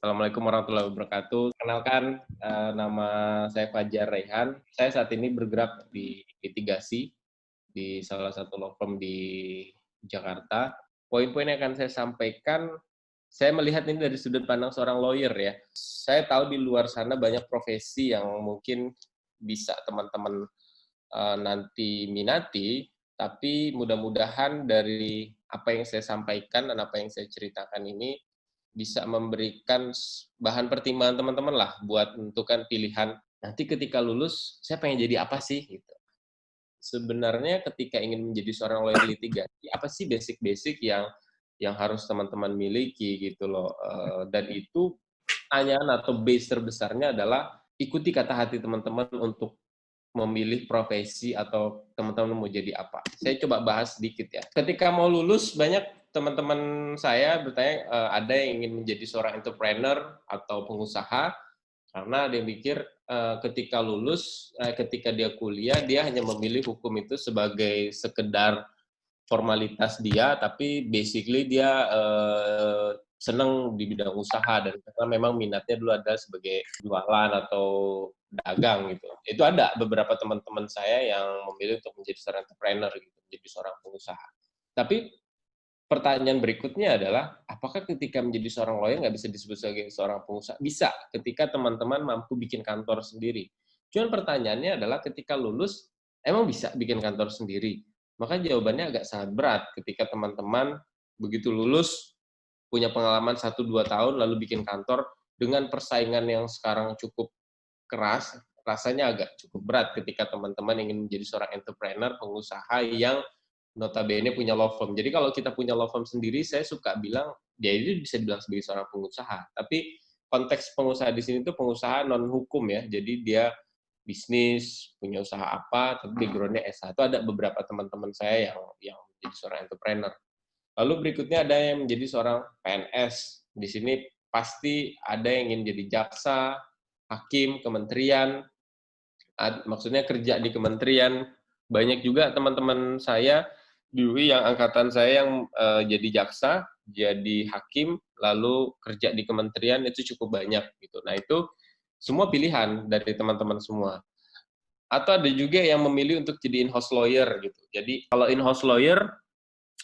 Assalamualaikum warahmatullahi wabarakatuh. Kenalkan, nama saya Fajar Raihan. Saya saat ini bergerak di litigasi di salah satu law firm di Jakarta. Poin-poin yang akan saya sampaikan, saya melihat ini dari sudut pandang seorang lawyer ya. Saya tahu di luar sana banyak profesi yang mungkin bisa teman-teman nanti minati, tapi mudah-mudahan dari apa yang saya sampaikan dan apa yang saya ceritakan ini bisa memberikan bahan pertimbangan teman-teman lah buat menentukan pilihan nanti ketika lulus saya pengen jadi apa sih gitu. Sebenarnya ketika ingin menjadi seorang lawyer litigasi, apa sih basic-basic yang harus teman-teman miliki gitu loh. Dan itu pertanyaan atau base terbesarnya adalah ikuti kata hati teman-teman untuk memilih profesi atau teman-teman mau jadi apa. Saya coba bahas sedikit ya. Ketika mau lulus, banyak teman-teman saya bertanya, ada yang ingin menjadi seorang entrepreneur atau pengusaha, karena dia pikir ketika lulus, ketika dia kuliah, dia hanya memilih hukum itu sebagai sekedar formalitas dia, tapi basically dia senang di bidang usaha dan karena memang minatnya dulu ada sebagai jualan atau dagang gitu. Itu ada beberapa teman-teman saya yang memilih untuk menjadi seorang entrepreneur gitu, menjadi seorang pengusaha. Tapi pertanyaan berikutnya adalah, apakah ketika menjadi seorang lawyer nggak bisa disebut sebagai seorang pengusaha? Bisa, ketika teman-teman mampu bikin kantor sendiri. Cuman pertanyaannya adalah ketika lulus, emang bisa bikin kantor sendiri? Maka jawabannya agak sangat berat ketika teman-teman begitu lulus, punya pengalaman 1-2 tahun, lalu bikin kantor, dengan persaingan yang sekarang cukup keras, rasanya agak cukup berat ketika teman-teman ingin menjadi seorang entrepreneur, pengusaha yang notabene punya law firm. Jadi kalau kita punya law firm sendiri, saya suka bilang, dia itu bisa dibilang sebagai seorang pengusaha. Tapi konteks pengusaha di sini tuh pengusaha non-hukum ya. Jadi dia bisnis, punya usaha apa, tapi background-nya S1. Ada beberapa teman-teman saya yang menjadi seorang entrepreneur. Lalu berikutnya ada yang menjadi seorang PNS. Di sini pasti ada yang ingin jadi jaksa, hakim, kementerian, maksudnya kerja di kementerian. Banyak juga teman-teman saya di UI yang angkatan saya yang jadi jaksa, jadi hakim, lalu kerja di kementerian itu cukup banyak gitu. Nah itu semua pilihan dari teman-teman semua. Atau ada juga yang memilih untuk jadi in-house lawyer gitu. Jadi kalau in-house lawyer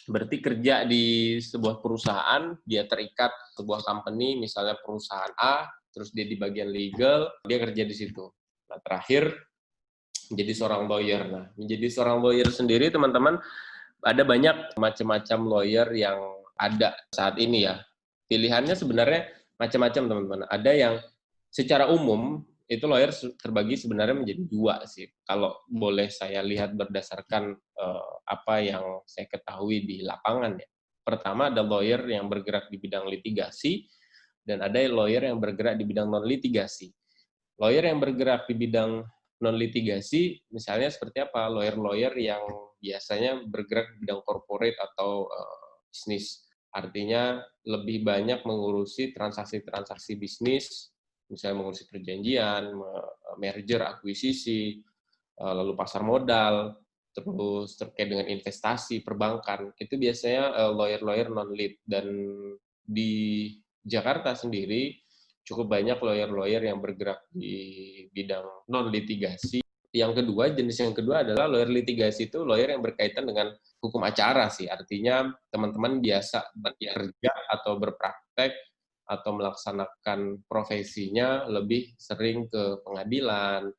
berarti kerja di sebuah perusahaan, dia terikat sebuah company, misalnya perusahaan A, terus dia di bagian legal, dia kerja di situ. Nah, terakhir menjadi seorang lawyer. Nah, menjadi seorang lawyer sendiri, teman-teman, ada banyak macam-macam lawyer yang ada saat ini ya. Pilihannya sebenarnya macam-macam, teman-teman. Ada yang secara umum itu lawyer terbagi sebenarnya menjadi dua sih. Kalau boleh saya lihat berdasarkan apa yang saya ketahui di lapangan ya. Pertama ada lawyer yang bergerak di bidang litigasi dan ada lawyer yang bergerak di bidang non litigasi. Lawyer yang bergerak di bidang non litigasi misalnya seperti apa? Lawyer-lawyer yang biasanya bergerak di bidang corporate atau bisnis. Artinya lebih banyak mengurusi transaksi-transaksi bisnis, misalnya mengurusi perjanjian, merger, akuisisi, lalu pasar modal, terus terkait dengan investasi, perbankan. Itu biasanya lawyer-lawyer non-lead. Dan di Jakarta sendiri cukup banyak lawyer-lawyer yang bergerak di bidang non-litigasi. Jenis yang kedua adalah lawyer litigasi itu lawyer yang berkaitan dengan hukum acara sih. Artinya teman-teman biasa bekerja atau berpraktek atau melaksanakan profesinya lebih sering ke pengadilan,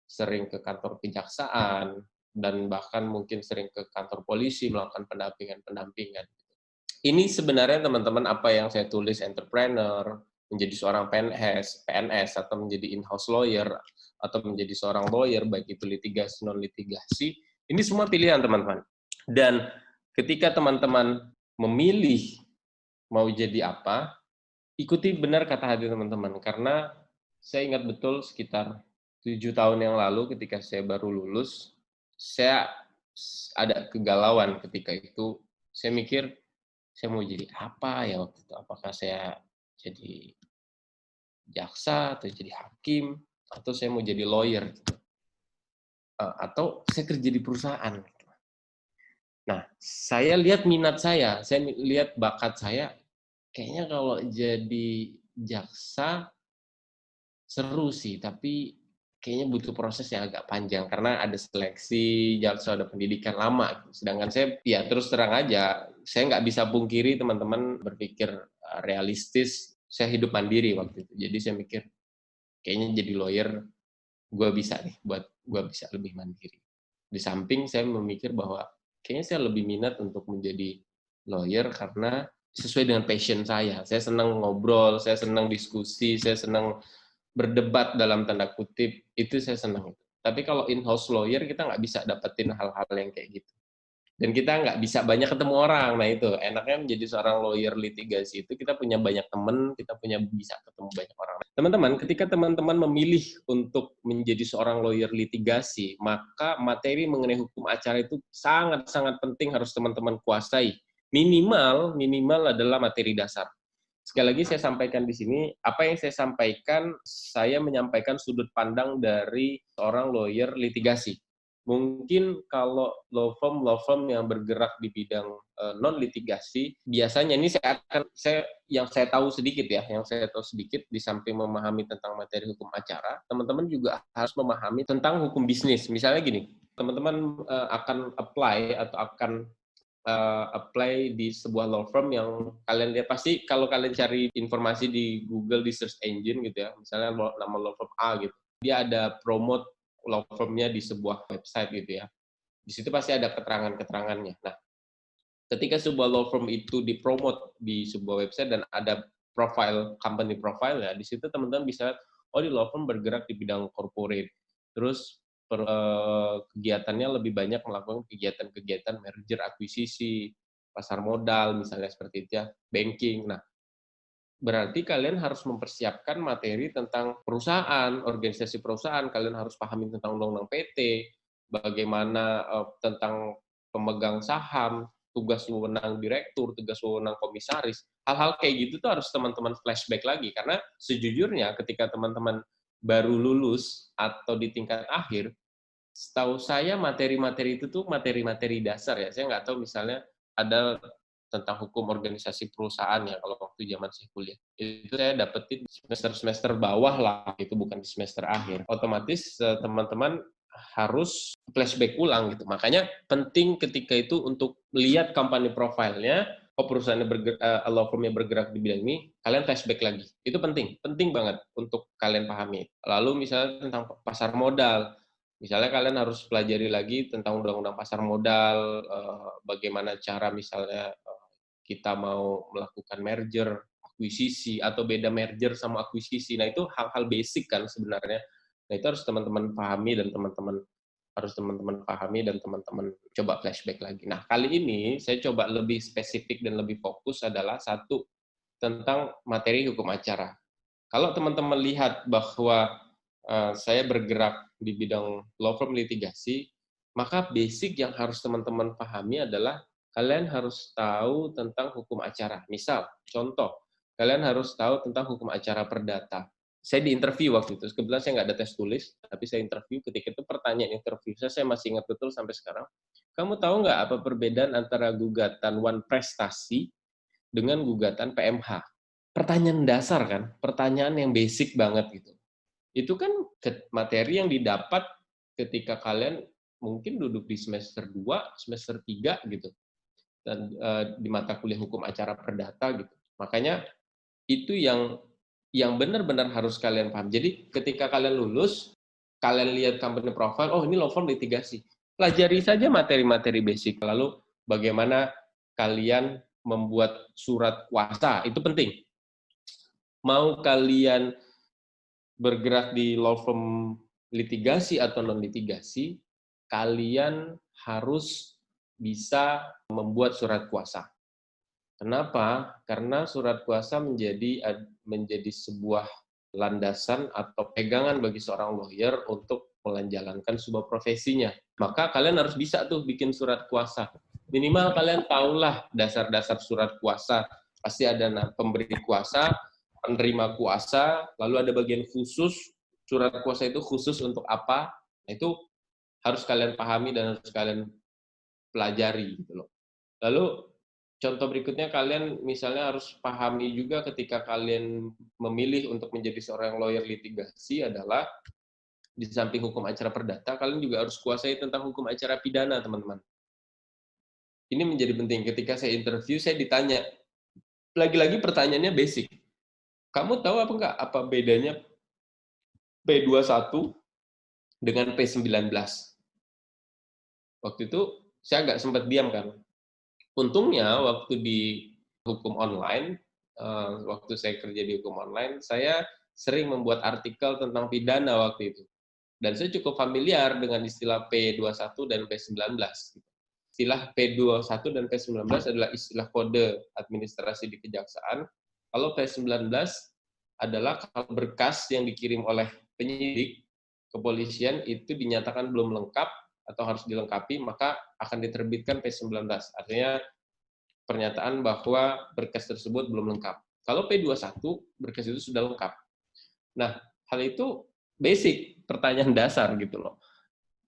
sering ke kantor kejaksaan, dan bahkan mungkin sering ke kantor polisi melakukan pendampingan-pendampingan. Ini sebenarnya teman-teman apa yang saya tulis entrepreneur, menjadi seorang PNS atau menjadi in-house lawyer, atau menjadi seorang lawyer, baik itu litigasi, non-litigasi, ini semua pilihan teman-teman. Dan ketika teman-teman memilih mau jadi apa, ikuti benar kata hati teman-teman. Karena saya ingat betul sekitar 7 tahun yang lalu ketika saya baru lulus, saya ada kegalauan ketika itu. Saya mikir, saya mau jadi apa ya waktu itu? Apakah saya jadi jaksa atau jadi hakim atau saya mau jadi lawyer gitu. Atau saya kerja di perusahaan. Nah, saya lihat minat saya lihat bakat saya, kayaknya kalau jadi jaksa seru sih, tapi kayaknya butuh proses yang agak panjang karena ada seleksi, jaksa ada pendidikan lama. Sedangkan saya, ya terus terang aja, saya nggak bisa pungkiri teman-teman berpikir realistis. Saya hidup mandiri waktu itu, jadi saya mikir kayaknya jadi lawyer gue bisa nih, buat gue bisa lebih mandiri. Di samping saya memikir bahwa kayaknya saya lebih minat untuk menjadi lawyer karena sesuai dengan passion saya. Saya senang ngobrol, saya senang diskusi, saya senang berdebat dalam tanda kutip, itu saya senang. Tapi kalau in-house lawyer, kita nggak bisa dapetin hal-hal yang kayak gitu. Dan kita nggak bisa banyak ketemu orang. Nah itu, enaknya menjadi seorang lawyer litigasi itu kita punya banyak teman, kita punya bisa ketemu banyak orang. Teman-teman, ketika teman-teman memilih untuk menjadi seorang lawyer litigasi, maka materi mengenai hukum acara itu sangat-sangat penting harus teman-teman kuasai. Minimal adalah materi dasar. Sekali lagi saya sampaikan di sini, apa yang saya sampaikan, saya menyampaikan sudut pandang dari seorang lawyer litigasi. Mungkin kalau law firm yang bergerak di bidang non litigasi, biasanya ini yang saya tahu sedikit ya, yang saya tahu sedikit di samping memahami tentang materi hukum acara, teman-teman juga harus memahami tentang hukum bisnis. Misalnya gini, teman-teman akan apply atau akan apply di sebuah law firm yang kalian lihat, pasti kalau kalian cari informasi di Google, di search engine gitu ya, misalnya nama law firm A gitu, dia ada promote law firm-nya di sebuah website gitu ya. Di situ pasti ada keterangan-keterangannya. Nah, ketika sebuah law firm itu dipromote di sebuah website dan ada company profile ya, di situ teman-teman bisa, oh di law firm bergerak di bidang corporate. Terus kegiatannya lebih banyak melakukan kegiatan-kegiatan merger, akuisisi, pasar modal misalnya seperti itu ya, banking. Nah, berarti kalian harus mempersiapkan materi tentang perusahaan, organisasi perusahaan, kalian harus pahami tentang undang-undang PT, bagaimana tentang pemegang saham, tugas wewenang direktur, tugas wewenang komisaris. Hal-hal kayak gitu tuh harus teman-teman flashback lagi, karena sejujurnya ketika teman-teman baru lulus atau di tingkat akhir, setahu saya materi-materi itu tuh materi-materi dasar ya. Saya nggak tahu misalnya ada tentang hukum organisasi perusahaan ya kalau waktu zaman saya kuliah. Itu saya dapetin semester-semester bawah lah, itu bukan di semester akhir. Otomatis teman-teman harus flashback ulang gitu. Makanya penting ketika itu untuk melihat company profile-nya, oh perusahaannya law firm-nya bergerak di bidang ini, kalian flashback lagi. Itu penting banget untuk kalian pahami. Lalu misalnya tentang pasar modal, misalnya kalian harus pelajari lagi tentang undang-undang pasar modal, bagaimana cara misalnya kita mau melakukan merger, akuisisi, atau beda merger sama akuisisi. Nah, itu hal-hal basic kan sebenarnya. Nah, itu harus teman-teman pahami dan teman-teman coba flashback lagi. Nah, kali ini saya coba lebih spesifik dan lebih fokus adalah satu, tentang materi hukum acara. Kalau teman-teman lihat bahwa saya bergerak di bidang law firm litigasi, maka basic yang harus teman-teman pahami adalah kalian harus tahu tentang hukum acara. Misal, contoh, kalian harus tahu tentang hukum acara perdata. Saya di interview waktu itu, kebetulan saya nggak ada tes tulis, tapi saya interview, ketika itu pertanyaan interview saya masih ingat betul sampai sekarang. Kamu tahu nggak apa perbedaan antara gugatan one prestasi dengan gugatan PMH? Pertanyaan dasar kan, pertanyaan yang basic banget gitu. Itu kan materi yang didapat ketika kalian mungkin duduk di semester 2, semester 3 gitu. Dan di mata kuliah hukum acara perdata gitu. Makanya itu yang benar-benar harus kalian paham. Jadi ketika kalian lulus, kalian lihat company profile, oh ini law firm litigasi. Pelajari saja materi-materi basic. Lalu bagaimana kalian membuat surat kuasa, itu penting. Mau kalian bergerak di law firm litigasi atau non litigasi, kalian harus bisa membuat surat kuasa. Kenapa? Karena surat kuasa menjadi sebuah landasan atau pegangan bagi seorang lawyer untuk menjalankan sebuah profesinya. Maka kalian harus bisa tuh bikin surat kuasa. Minimal kalian tahulah dasar-dasar surat kuasa. Pasti ada pemberi kuasa, penerima kuasa, lalu ada bagian khusus, surat kuasa itu khusus untuk apa, itu harus kalian pahami dan harus kalian pelajari gitu loh. Lalu contoh berikutnya kalian misalnya harus pahami juga ketika kalian memilih untuk menjadi seorang lawyer litigasi adalah di samping hukum acara perdata, kalian juga harus kuasai tentang hukum acara pidana, teman-teman. Ini menjadi penting. Ketika saya interview, saya ditanya, lagi-lagi pertanyaannya basic. Kamu tahu apa enggak apa bedanya P21 dengan P19? Waktu itu saya agak sempat diam kan. Untungnya waktu di hukum online, waktu saya kerja di hukum online, saya sering membuat artikel tentang pidana waktu itu. Dan saya cukup familiar dengan istilah P21 dan P19. Istilah P21 dan P19 adalah istilah kode administrasi di kejaksaan. Kalau P19 adalah kalau berkas yang dikirim oleh penyidik kepolisian itu dinyatakan belum lengkap atau harus dilengkapi, maka akan diterbitkan P19. Artinya pernyataan bahwa berkas tersebut belum lengkap. Kalau P21, berkas itu sudah lengkap. Nah, hal itu basic, pertanyaan dasar gitu loh.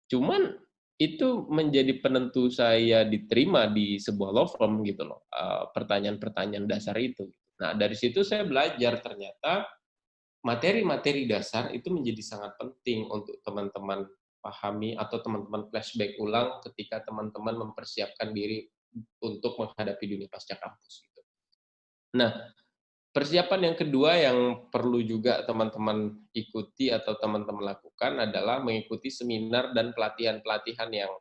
Cuman itu menjadi penentu saya diterima di sebuah law firm gitu loh, pertanyaan-pertanyaan dasar itu. Nah, dari situ saya belajar ternyata materi-materi dasar itu menjadi sangat penting untuk teman-teman pahami atau teman-teman flashback ulang ketika teman-teman mempersiapkan diri untuk menghadapi dunia pasca kampus. Gitu. Nah, persiapan yang kedua yang perlu juga teman-teman ikuti atau teman-teman lakukan adalah mengikuti seminar dan pelatihan-pelatihan yang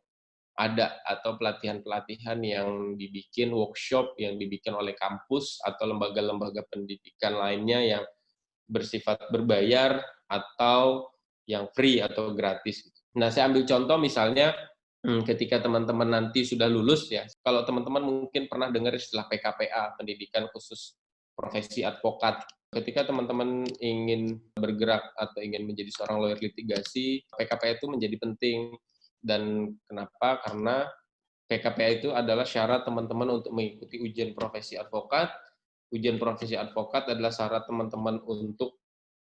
ada atau pelatihan-pelatihan yang dibikin, workshop yang dibikin oleh kampus atau lembaga-lembaga pendidikan lainnya yang bersifat berbayar atau yang free atau gratis. Nah, saya ambil contoh misalnya ketika teman-teman nanti sudah lulus ya, kalau teman-teman mungkin pernah dengar istilah PKPA, Pendidikan Khusus Profesi Advokat. Ketika teman-teman ingin bergerak atau ingin menjadi seorang lawyer litigasi, PKPA itu menjadi penting. Dan kenapa? Karena PKPA itu adalah syarat teman-teman untuk mengikuti ujian profesi advokat. Ujian profesi advokat adalah syarat teman-teman untuk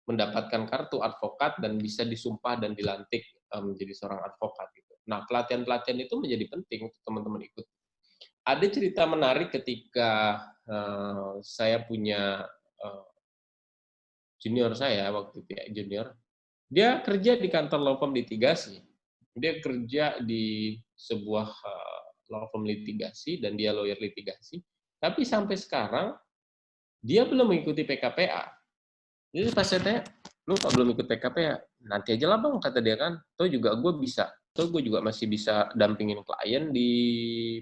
mendapatkan kartu advokat dan bisa disumpah dan dilantik menjadi seorang advokat. Gitu. Nah, pelatihan-pelatihan itu menjadi penting untuk teman-teman ikut. Ada cerita menarik ketika saya punya junior saya waktu itu ya, junior. Dia kerja di kantor law firm litigasi. Dia kerja di sebuah law firm litigasi dan dia lawyer litigasi. Tapi sampai sekarang dia belum mengikuti PKPA. Jadi pas saya tanya, lu kok belum ikut PKPA? Nanti aja lah bang, kata dia kan. Tuh juga gue bisa. Tuh gue juga masih bisa dampingin klien di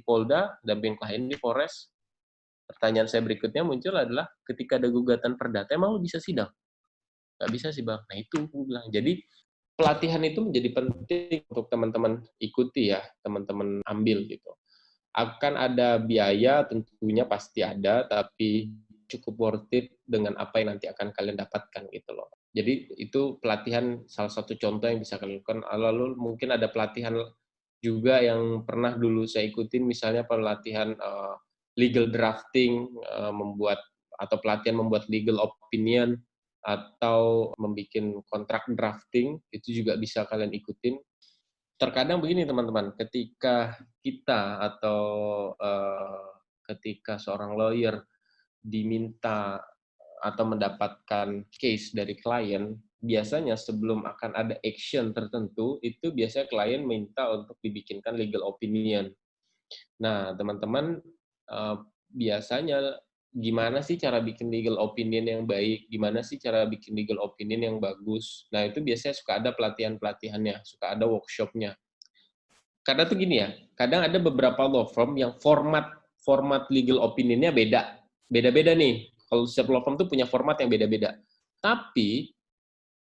Polda, dampingin klien di Polres. Pertanyaan saya berikutnya muncul adalah, ketika ada gugatan perdata, emang lu bisa sidang? Nggak bisa sih bang. Nah itu gue bilang. Jadi pelatihan itu menjadi penting untuk teman-teman ikuti ya, teman-teman ambil gitu. Akan ada biaya, tentunya pasti ada, tapi cukup worth it dengan apa yang nanti akan kalian dapatkan gitu loh. Jadi itu pelatihan salah satu contoh yang bisa kalian lakukan. Lalu mungkin ada pelatihan juga yang pernah dulu saya ikutin, misalnya pelatihan legal drafting, membuat atau pelatihan membuat legal opinion atau membuat kontrak drafting, itu juga bisa kalian ikutin. Terkadang begini teman-teman, ketika kita atau ketika seorang lawyer diminta atau mendapatkan case dari klien, biasanya sebelum akan ada action tertentu, itu biasanya klien minta untuk dibikinkan legal opinion. Nah, teman-teman, biasanya gimana sih cara bikin legal opinion yang baik, gimana sih cara bikin legal opinion yang bagus. Nah, itu biasanya suka ada pelatihan-pelatihannya, suka ada workshopnya. Karena tuh gini ya, kadang ada beberapa law firm yang format legal opinion-nya beda. Beda-beda nih. Kalau setiap law firm tuh punya format yang beda-beda. Tapi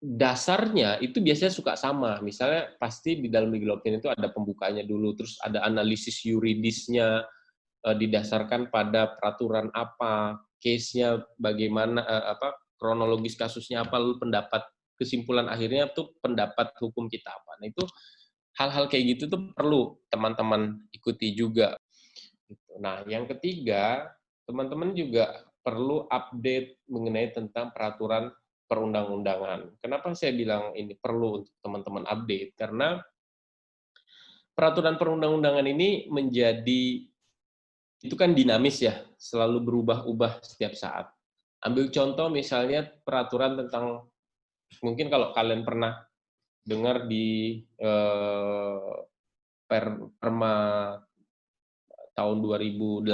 dasarnya itu biasanya suka sama. Misalnya pasti di dalam legal opinion itu ada pembukanya dulu, terus ada analisis yuridisnya, didasarkan pada peraturan apa, case-nya bagaimana, kronologis kasusnya apa, lalu pendapat kesimpulan akhirnya tuh pendapat hukum kita apa. Nah itu hal-hal kayak gitu tuh perlu teman-teman ikuti juga. Nah yang ketiga, teman-teman juga perlu update mengenai tentang peraturan perundang-undangan. Kenapa saya bilang ini perlu untuk teman-teman update? Karena peraturan perundang-undangan ini menjadi itu kan dinamis ya, selalu berubah-ubah setiap saat. Ambil contoh misalnya peraturan tentang, mungkin kalau kalian pernah dengar di Perma tahun 2008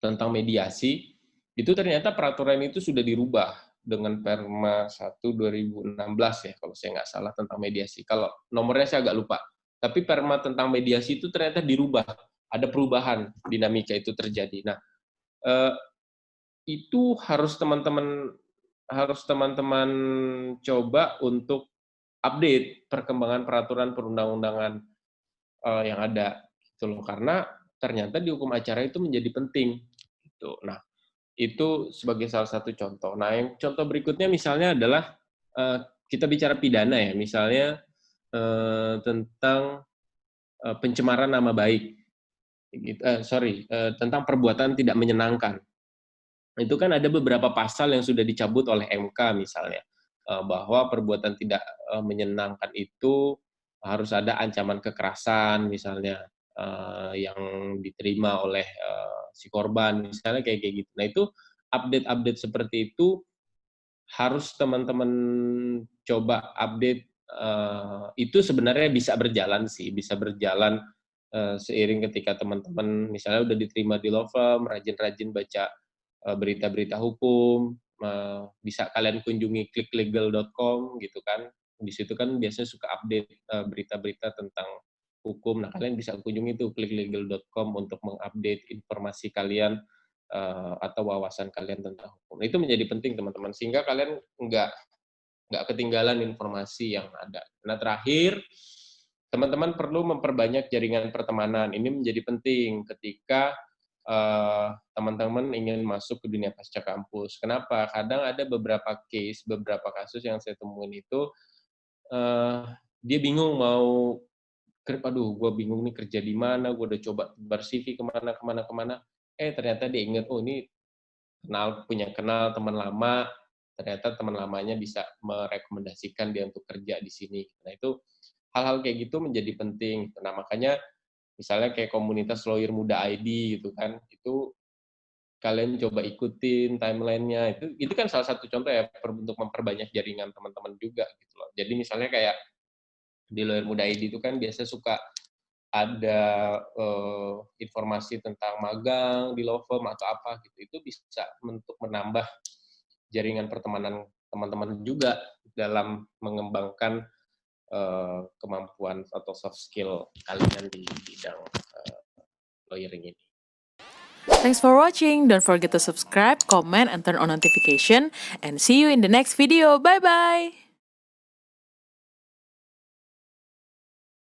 tentang mediasi, itu ternyata peraturan itu sudah dirubah dengan Perma 1 2016 ya, kalau saya nggak salah, tentang mediasi. Kalau nomornya saya agak lupa. Tapi Perma tentang mediasi itu ternyata dirubah, ada perubahan, dinamika itu terjadi. Nah, eh, itu harus teman-teman coba untuk update perkembangan peraturan perundang-undangan yang ada gitu loh, karena ternyata di hukum acara itu menjadi penting gitu. Nah, itu sebagai salah satu contoh. Nah, yang contoh berikutnya misalnya adalah kita bicara pidana ya, misalnya tentang pencemaran nama baik, tentang perbuatan tidak menyenangkan. Itu kan ada beberapa pasal yang sudah dicabut oleh MK misalnya, bahwa perbuatan tidak menyenangkan itu harus ada ancaman kekerasan misalnya, yang diterima oleh si korban misalnya, kayak gitu. Nah, itu update-update seperti itu harus teman-teman coba update. Itu sebenarnya bisa berjalan sih, bisa berjalan seiring ketika teman-teman misalnya udah diterima di law firm, rajin-rajin baca berita-berita hukum, bisa kalian kunjungi kliklegal.com gitu kan. Di situ kan biasanya suka update berita-berita tentang hukum. Nah, kalian bisa kunjungi itu kliklegal.com untuk mengupdate informasi kalian atau wawasan kalian tentang hukum. Itu menjadi penting teman-teman, sehingga kalian nggak ketinggalan informasi yang ada. Nah, terakhir, teman-teman perlu memperbanyak jaringan pertemanan. Ini menjadi penting ketika teman-teman ingin masuk ke dunia pasca kampus. Kenapa? Kadang ada beberapa case, beberapa kasus yang saya temuin itu, dia bingung mau, aduh, gue bingung nih kerja di mana, gue udah coba ber-CV kemana, ternyata dia ingat, oh ini punya kenal teman lama, ternyata teman lamanya bisa merekomendasikan dia untuk kerja di sini. Nah, itu hal-hal kayak gitu menjadi penting. Nah, makanya misalnya kayak komunitas lawyer muda ID gitu kan, itu kalian coba ikutin timeline-nya. Itu kan salah satu contoh ya, untuk memperbanyak jaringan teman-teman juga gitu loh. Jadi misalnya kayak di lawyer muda ID itu kan biasa suka ada informasi tentang magang di law firm atau apa gitu. Itu bisa untuk menambah jaringan pertemanan teman-teman juga dalam mengembangkan kemampuan atau soft skill kalian di bidang lawyering ini. Thanks for watching. Don't forget to subscribe, comment, and turn on notification. And see you in the next video. Bye-bye.